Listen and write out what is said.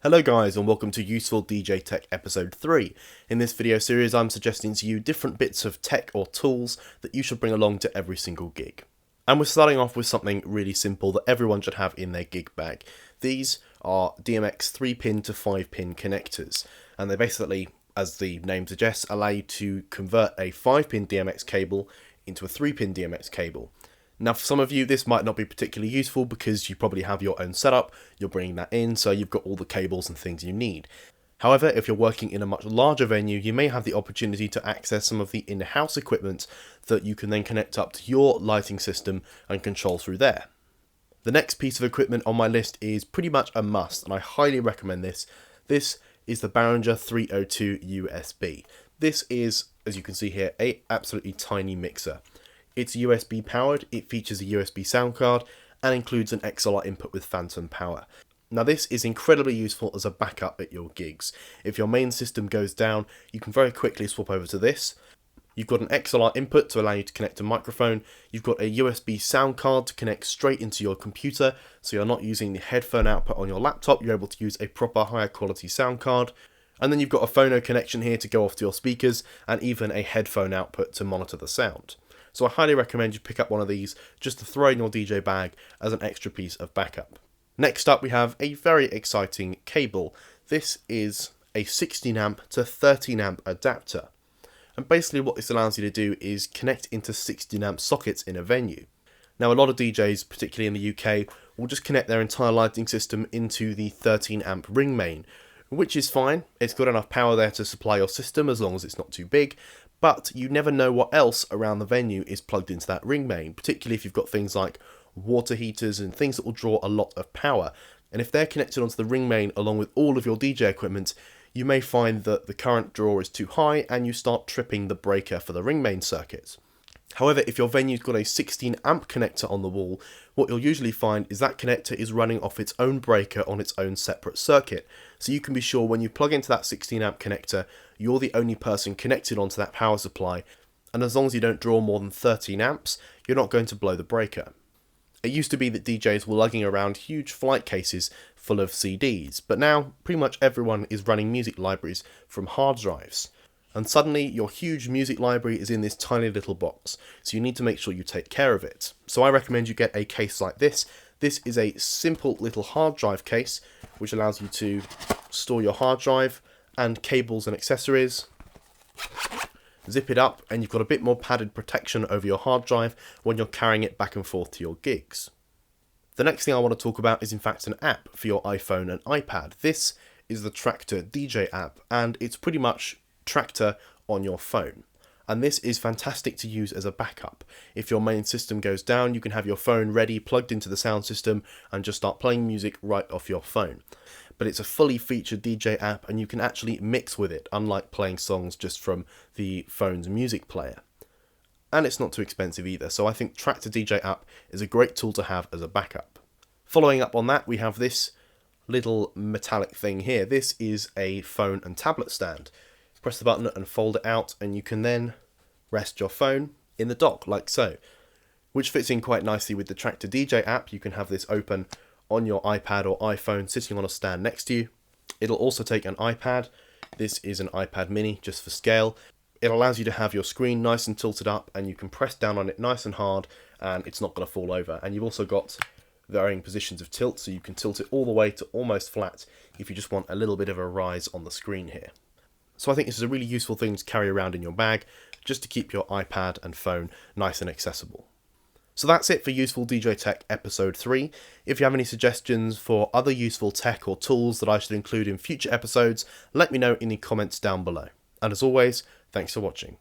Hello guys and welcome to Useful DJ Tech episode 3. In this video series I'm suggesting to you different bits of tech or tools that you should bring along to every single gig. And we're starting off with something really simple that everyone should have in their gig bag. These are DMX 3-pin to 5-pin connectors, and they basically, as the name suggests, allow you to convert a 5-pin DMX cable into a 3-pin DMX cable. Now for some of you this might not be particularly useful because you probably have your own setup, you're bringing that in, so you've got all the cables and things you need. However, if you're working in a much larger venue, you may have the opportunity to access some of the in-house equipment that you can then connect up to your lighting system and control through there. The next piece of equipment on my list is pretty much a must, and I highly recommend this. This is the Behringer 302 USB. This is, as you can see here, an absolutely tiny mixer. It's USB powered, it features a USB sound card, and includes an XLR input with phantom power. Now this is incredibly useful as a backup at your gigs. If your main system goes down, you can very quickly swap over to this. You've got an XLR input to allow you to connect a microphone, you've got a USB sound card to connect straight into your computer, so you're not using the headphone output on your laptop, you're able to use a proper higher quality sound card. And then you've got a phono connection here to go off to your speakers, and even a headphone output to monitor the sound. So I highly recommend you pick up one of these just to throw in your DJ bag as an extra piece of backup. Next up we have a very exciting cable. This is a 16 amp to 13 amp adapter. And basically what this allows you to do is connect into 16 amp sockets in a venue. Now a lot of DJs, particularly in the UK, will just connect their entire lighting system into the 13 amp ring main, which is fine. It's got enough power there to supply your system as long as it's not too big. But you never know what else around the venue is plugged into that ring main, particularly if you've got things like water heaters and things that will draw a lot of power. And if they're connected onto the ring main along with all of your DJ equipment, you may find that the current draw is too high and you start tripping the breaker for the ring main circuit. However, if your venue's got a 16 amp connector on the wall, what you'll usually find is that connector is running off its own breaker on its own separate circuit. So you can be sure when you plug into that 16 amp connector, you're the only person connected onto that power supply, and as long as you don't draw more than 13 amps, you're not going to blow the breaker. It used to be that DJs were lugging around huge flight cases full of CDs, but now pretty much everyone is running music libraries from hard drives. And suddenly your huge music library is in this tiny little box, so you need to make sure you take care of it. So I recommend you get a case like this. This is a simple little hard drive case which allows you to store your hard drive and cables and accessories. Zip it up and you've got a bit more padded protection over your hard drive when you're carrying it back and forth to your gigs. The next thing I want to talk about is in fact an app for your iPhone and iPad. This is the Traktor DJ app, and it's pretty much Traktor on your phone, and this is fantastic to use as a backup. If your main system goes down, you can have your phone ready, plugged into the sound system, and just start playing music right off your phone. But it's a fully featured DJ app and you can actually mix with it, unlike playing songs just from the phone's music player. And it's not too expensive either, so I think Traktor DJ app is a great tool to have as a backup. Following up on that, we have this little metallic thing here. This is a phone and tablet stand. Press the button and fold it out, and you can then rest your phone in the dock like so, which fits in quite nicely with the Traktor DJ app. You can have this open on your iPad or iPhone sitting on a stand next to you. It'll also take an iPad. This is an iPad mini just for scale. It allows you to have your screen nice and tilted up, and you can press down on it nice and hard and it's not going to fall over. And you've also got varying positions of tilt, so you can tilt it all the way to almost flat if you just want a little bit of a rise on the screen here. So I think this is a really useful thing to carry around in your bag, just to keep your iPad and phone nice and accessible. So that's it for Useful DJ Tech episode 3. If you have any suggestions for other useful tech or tools that I should include in future episodes, let me know in the comments down below. And as always, thanks for watching.